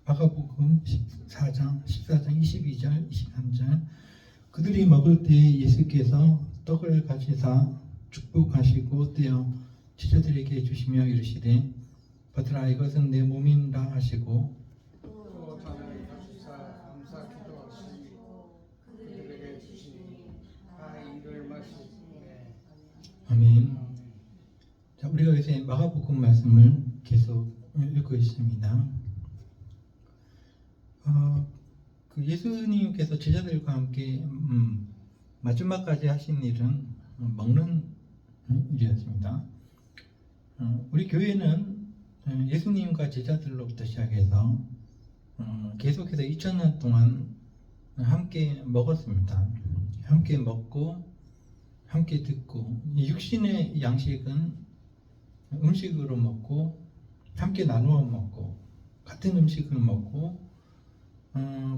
마가복음 14장 22절 23절 그들이 먹을 때 예수께서 떡을 가지사 축복하시고 떼어 제자들에게 주시며 이르시되 받으라 이것은 내 몸이라 하시고 또 잔을 가지사 감사 기도하시고 그들에게 주시니 다 이를 마시되. 아멘. 자, 우리가 요새 마가복음 말씀을 계속 읽고 있습니다. 그 예수님께서 제자들과 함께 마지막까지 하신 일은 먹는 일이었습니다. 우리 교회는 예수님과 제자들로부터 시작해서 계속해서 2000년 동안 함께 먹었습니다. 함께 먹고 함께 듣고 육신의 양식은 음식으로 먹고 함께 나누어 먹고 같은 음식을 먹고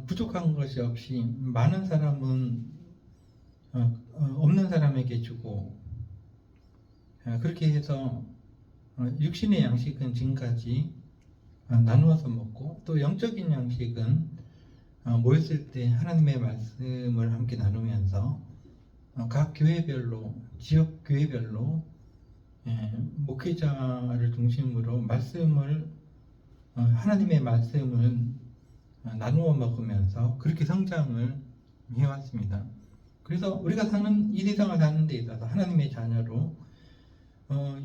부족한 것이 없이 많은 사람은 없는 사람에게 주고 그렇게 해서 육신의 양식은 지금까지 나누어서 먹고 또 영적인 양식은 모였을 때 하나님의 말씀을 함께 나누면서 각 교회별로 지역 교회별로 목회자를 중심으로 하나님의 말씀을 나누어 먹으면서 그렇게 성장을 해왔습니다. 그래서 우리가 사는 이 세상을 사는 데 있어서 하나님의 자녀로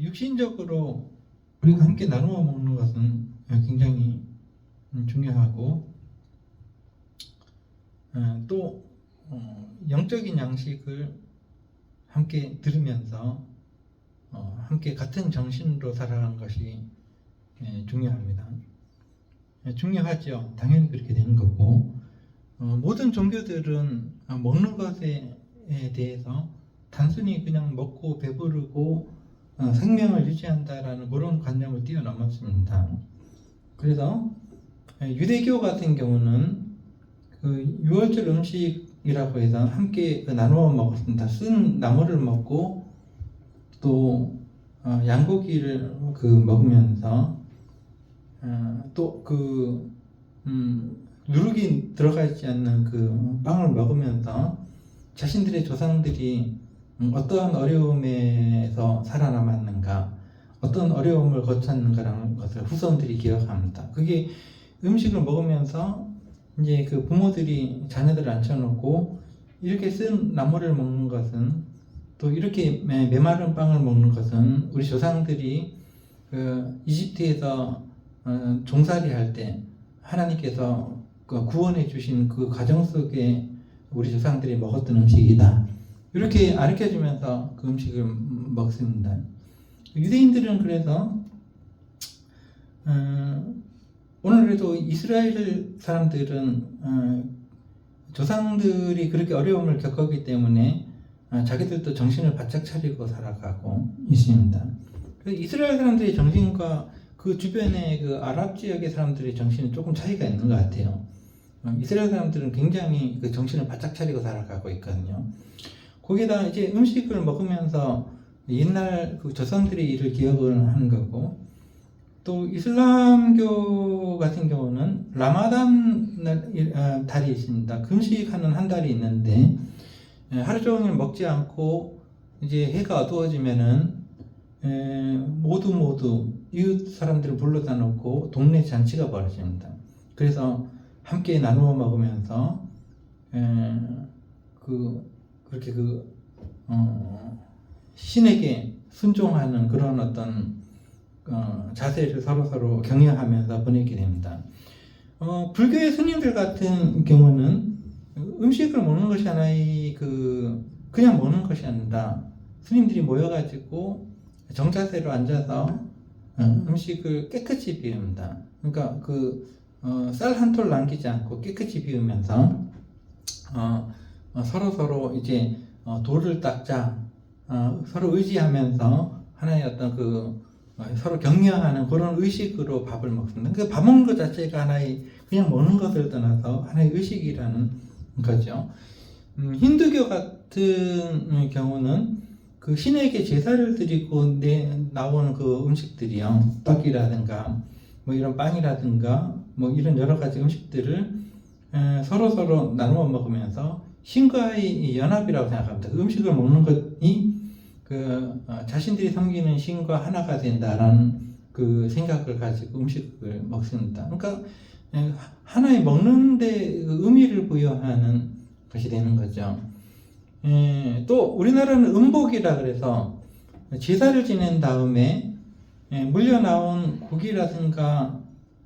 육신적으로 우리가 함께 나누어 먹는 것은 굉장히 중요하고 또 영적인 양식을 함께 들으면서 함께 같은 정신으로 살아가는 것이 중요합니다. 중요하죠. 당연히 그렇게 되는 거고 모든 종교들은 먹는 것에 대해서 단순히 그냥 먹고 배부르고 생명을 유지한다라는 그런 관념을 뛰어넘었습니다. 그래서 유대교 같은 경우는 그 유월절 음식이라고 해서 함께 나누어 먹었습니다. 쓴 나물을 먹고 또 양고기를 먹으면서 또 누룩이 들어가 있지 않는 그 빵을 먹으면서 자신들의 조상들이 어떠한 어려움에서 살아남았는가, 어떤 어려움을 거쳤는가라는 것을 후손들이 기억합니다. 그게 음식을 먹으면서 이제 그 부모들이 자녀들을 앉혀놓고 이렇게 쓴 나물을 먹는 것은 또 이렇게 메마른 빵을 먹는 것은 우리 조상들이 그 이집트에서 종살이 할 때 하나님께서 구원해 주신 그 과정 속에 우리 조상들이 먹었던 음식이다. 이렇게 가르쳐주면서 그 음식을 먹습니다. 유대인들은 그래서 오늘에도 이스라엘 사람들은 조상들이 그렇게 어려움을 겪었기 때문에 자기들도 정신을 바짝 차리고 살아가고 있습니다. 이스라엘 사람들의 정신과 그 주변의 그 아랍 지역의 사람들의 정신은 조금 차이가 있는 것 같아요. 이스라엘 사람들은 굉장히 그 정신을 바짝 차리고 살아가고 있거든요. 거기다 이제 음식을 먹으면서 옛날 그 조상들의 일을 기억을 하는 거고, 또 이슬람교 같은 경우는 라마단 달이 있습니다. 금식하는 한 달이 있는데 하루 종일 먹지 않고 이제 해가 어두워지면은 모두 이웃 사람들을 불러다 놓고 동네 잔치가 벌어집니다. 그래서 함께 나누어 먹으면서 그렇게 신에게 순종하는 그런 어떤 자세를 서로 격려하면서 보내게 됩니다. 불교의 스님들 같은 경우는 음식을 먹는 것이 하나의 그냥 먹는 것이 아니라 스님들이 모여가지고 정자세로 앉아서 음식을 깨끗이 비웁니다. 그러니까 쌀 한 톨 남기지 않고 깨끗이 비우면서 서로 이제 돌을 닦자 서로 의지하면서 하나의 어떤 서로 격려하는 그런 의식으로 밥을 먹습니다. 그러니까 밥 먹는 것 자체가 하나의 그냥 먹는 것을 떠나서 하나의 의식이라는 거죠. 힌두교 같은 경우는 그 신에게 제사를 드리고 나오는 그 음식들이요, 떡이라든가 뭐 이런 빵이라든가 뭐 이런 여러 가지 음식들을 서로 나누어 먹으면서 신과의 연합이라고 생각합니다. 그 음식을 먹는 것이 자신들이 섬기는 신과 하나가 된다라는 그 생각을 가지고 음식을 먹습니다. 그러니까 하나의 먹는데 의미를 부여하는 것이 되는 거죠. 또 우리나라는 음복이라 그래서 제사를 지낸 다음에 물려 나온 고기라든가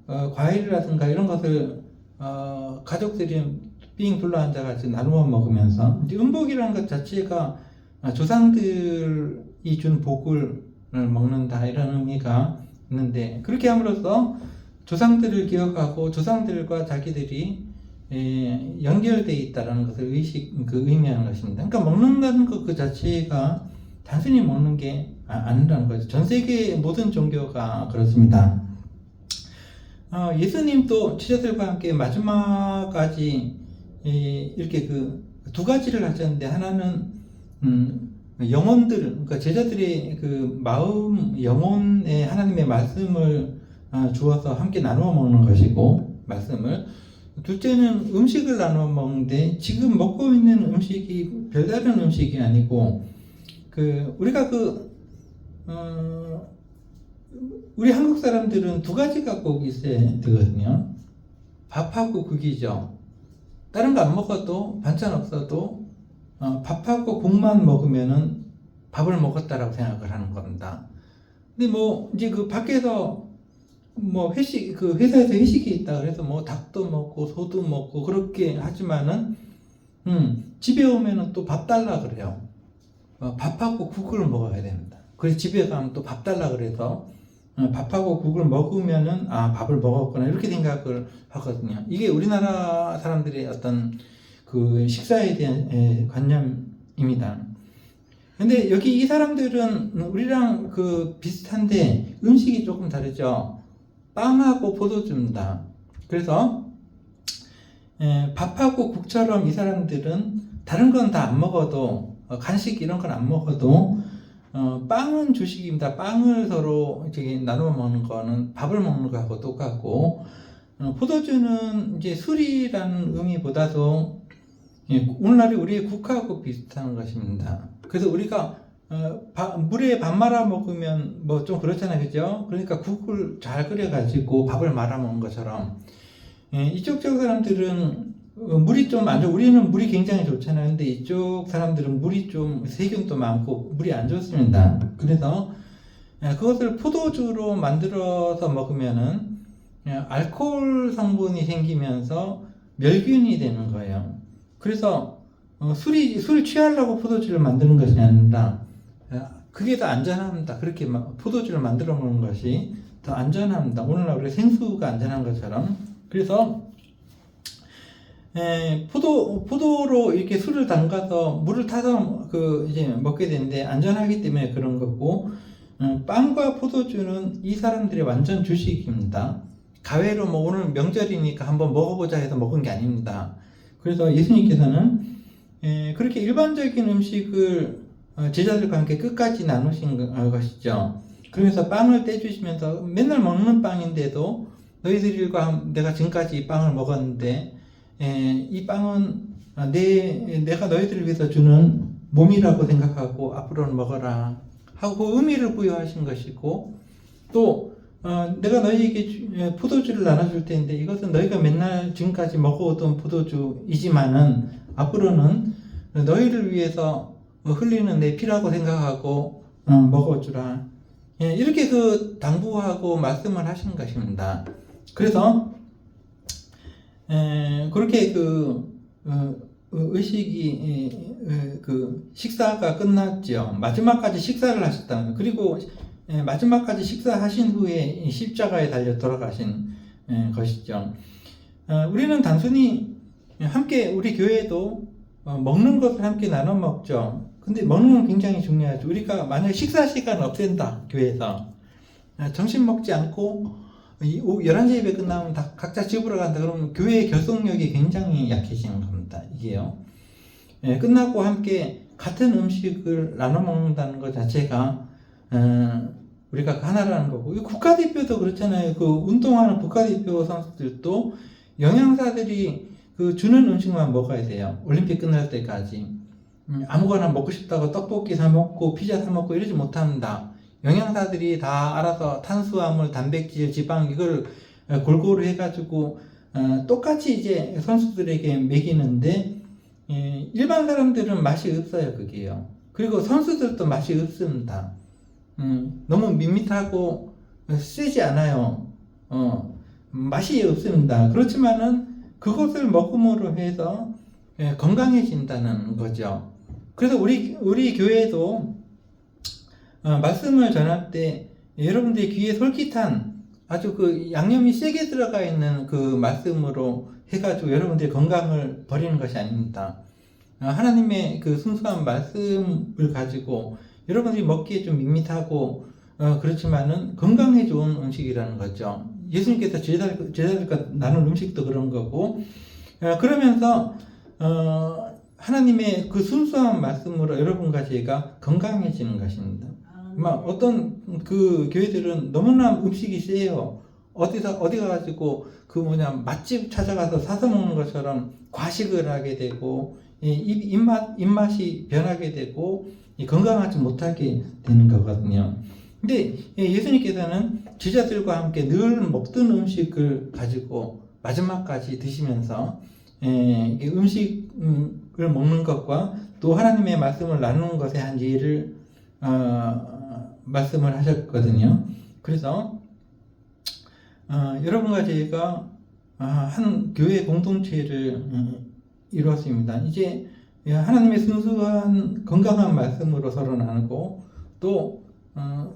과일이라든가 이런 것을 가족들이 삥 둘러 앉아가지고 나누어 먹으면서 이제 음복이라는 것 자체가 조상들이 준 복을 먹는다 이런 의미가 있는데, 그렇게 함으로써 조상들을 기억하고 조상들과 자기들이 연결되어 있다는 것을 의미하는 것입니다. 그러니까 먹는다는 것 그 자체가 단순히 먹는 게 아니라는 거죠. 전 세계 모든 종교가 그렇습니다. 예수님도 제자들과 함께 마지막까지 이렇게 두 가지를 하셨는데, 하나는 영혼들, 그러니까 제자들의 그 마음, 영혼에 하나님의 말씀을 주어서 함께 나누어 먹는 것이고, 말씀을. 둘째는 음식을 나누어 먹는데, 지금 먹고 있는 음식이 별다른 음식이 아니고, 우리가 우리 한국 사람들은 두 가지가 꼭 있어야 되거든요. 밥하고 국이죠. 다른 거 안 먹어도, 반찬 없어도 밥하고 국만 먹으면은 밥을 먹었다라고 생각을 하는 겁니다. 근데 이제 밖에서 회사에서 회식이 있다 그래서 닭도 먹고 소도 먹고 그렇게 하지만은 집에 오면은 또 밥 달라 그래요. 밥하고 국을 먹어야 됩니다. 그래서 집에 가면 또 밥 달라 그래서 밥하고 국을 먹으면은 밥을 먹었구나 이렇게 생각을 하거든요. 이게 우리나라 사람들의 어떤 그 식사에 대한 관념입니다. 근데 여기 이 사람들은 우리랑 비슷한데 음식이 조금 다르죠. 빵하고 포도주입니다. 그래서 밥하고 국처럼 이 사람들은 다른 건 다 안 먹어도 간식 이런 건 안 먹어도 빵은 주식입니다. 빵을 서로 나누어 먹는 거는 밥을 먹는 거하고 똑같고, 포도주는 이제 술이라는 의미보다도 오늘날의 우리의 국하고 비슷한 것입니다. 그래서 우리가 물에 밥 말아 먹으면 좀 그렇잖아요, 그죠? 그러니까 국을 잘 끓여가지고 밥을 말아 먹는 것처럼 이쪽 사람들은 물이 좀 안 좋아. 우리는 물이 굉장히 좋잖아요. 근데 이쪽 사람들은 물이 좀 세균도 많고 물이 안 좋습니다. 그래서 그것을 포도주로 만들어서 먹으면은 알코올 성분이 생기면서 멸균이 되는 거예요. 그래서 술을 취하려고 포도주를 만드는 것이 아니라 그게 더 안전합니다. 그렇게 포도주를 만들어 먹는 것이 더 안전합니다. 오늘날 우리 생수가 안전한 것처럼. 그래서 포도로 이렇게 술을 담가서 물을 타서 이제 먹게 되는데 안전하기 때문에 그런 거고, 빵과 포도주는 이 사람들의 완전 주식입니다. 가외로 오늘 명절이니까 한번 먹어보자 해서 먹은 게 아닙니다. 그래서 예수님께서는 그렇게 일반적인 음식을 제자들과 함께 끝까지 나누신 것이죠. 그러면서 빵을 떼주시면서 맨날 먹는 빵인데도 너희들과 내가 지금까지 이 빵을 먹었는데 이 빵은 내가 너희들을 위해서 주는 몸이라고 생각하고 앞으로는 먹어라 하고 의미를 부여하신 것이고, 또 내가 너희에게 포도주를 나눠줄 텐데 이것은 너희가 맨날 지금까지 먹어오던 포도주이지만은 앞으로는 너희를 위해서 흘리는 내 피라고 생각하고 먹어주라, 이렇게 당부하고 말씀을 하신 것입니다. 그래서 그렇게 의식이 식사가 끝났죠. 마지막까지 식사를 하셨다는 거예요. 그리고 마지막까지 식사하신 후에 십자가에 달려 돌아가신 것이죠. 우리는 단순히 함께 우리 교회도 먹는 것을 함께 나눠 먹죠. 근데 먹는 건 굉장히 중요하죠. 우리가 만약 식사 시간 없앤다, 교회에서 점심 먹지 않고 11시 예배 끝나면 다 각자 집으로 간다 그러면 교회의 결속력이 굉장히 약해지는 겁니다. 이게요. 끝나고 함께 같은 음식을 나눠 먹는다는 것 자체가 우리가 하나라는 거고, 이 국가대표도 그렇잖아요. 그 운동하는 국가대표 선수들도 영양사들이 그 주는 음식만 먹어야 돼요. 올림픽 끝날 때까지. 아무거나 먹고 싶다고 떡볶이 사 먹고 피자 사 먹고 이러지 못합니다. 영양사들이 다 알아서 탄수화물, 단백질, 지방 이걸 골고루 해가지고 똑같이 이제 선수들에게 먹이는데, 일반 사람들은 맛이 없어요, 그게요. 그리고 선수들도 맛이 없습니다. 너무 밋밋하고 세지 않아요. 맛이 없습니다. 그렇지만은 그것을 먹음으로 해서 건강해진다는 거죠. 그래서 우리 교회도 말씀을 전할 때 여러분들의 귀에 솔깃한 아주 그 양념이 세게 들어가 있는 그 말씀으로 해가지고 여러분들의 건강을 버리는 것이 아닙니다. 하나님의 그 순수한 말씀을 가지고 여러분들이 먹기에 좀 밋밋하고 그렇지만은 건강에 좋은 음식이라는 거죠. 예수님께서 제자들과 나눈 음식도 그런 거고, 그러면서 하나님의 그 순수한 말씀으로 여러분과 제가 건강해지는 것입니다. 막 어떤 그 교회들은 너무나 음식이 세요. 어디 가가지고 그 맛집 찾아가서 사서 먹는 것처럼 과식을 하게 되고, 입맛이 변하게 되고, 건강하지 못하게 되는 거거든요. 근데 예수님께서는 제자들과 함께 늘 먹던 음식을 가지고 마지막까지 드시면서 음식을 먹는 것과 또 하나님의 말씀을 나누는 것에 한 예를 말씀을 하셨거든요. 그래서 여러분과 제가 한 교회 공동체를 이루었습니다. 이제 하나님의 순수한 건강한 말씀으로 서로 나누고, 또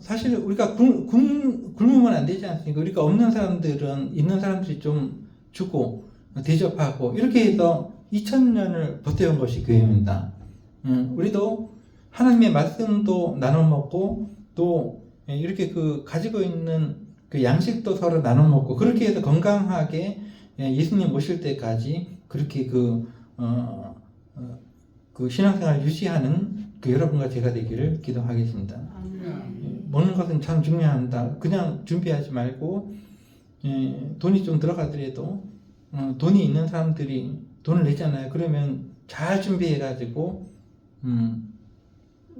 사실 우리가 굶으면 안 되지 않습니까? 우리가 없는 사람들은 있는 사람들이 좀 주고 대접하고 이렇게 해서 2000년을 버텨온 것이 교회입니다. 우리도 하나님의 말씀도 나눠 먹고, 또 이렇게 그 가지고 있는 그 양식도 서로 나눠 먹고, 그렇게 해서 건강하게 예수님 오실 때까지 그렇게 그 신앙생활 유지하는 그 여러분과 제가 되기를 기도하겠습니다. 먹는 것은 참 중요합니다. 그냥 준비하지 말고, 돈이 좀 들어가더라도 돈이 있는 사람들이 돈을 내잖아요. 그러면 잘 준비해가지고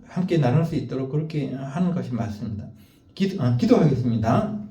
함께 나눌 수 있도록 그렇게 하는 것이 맞습니다. 기도하겠습니다.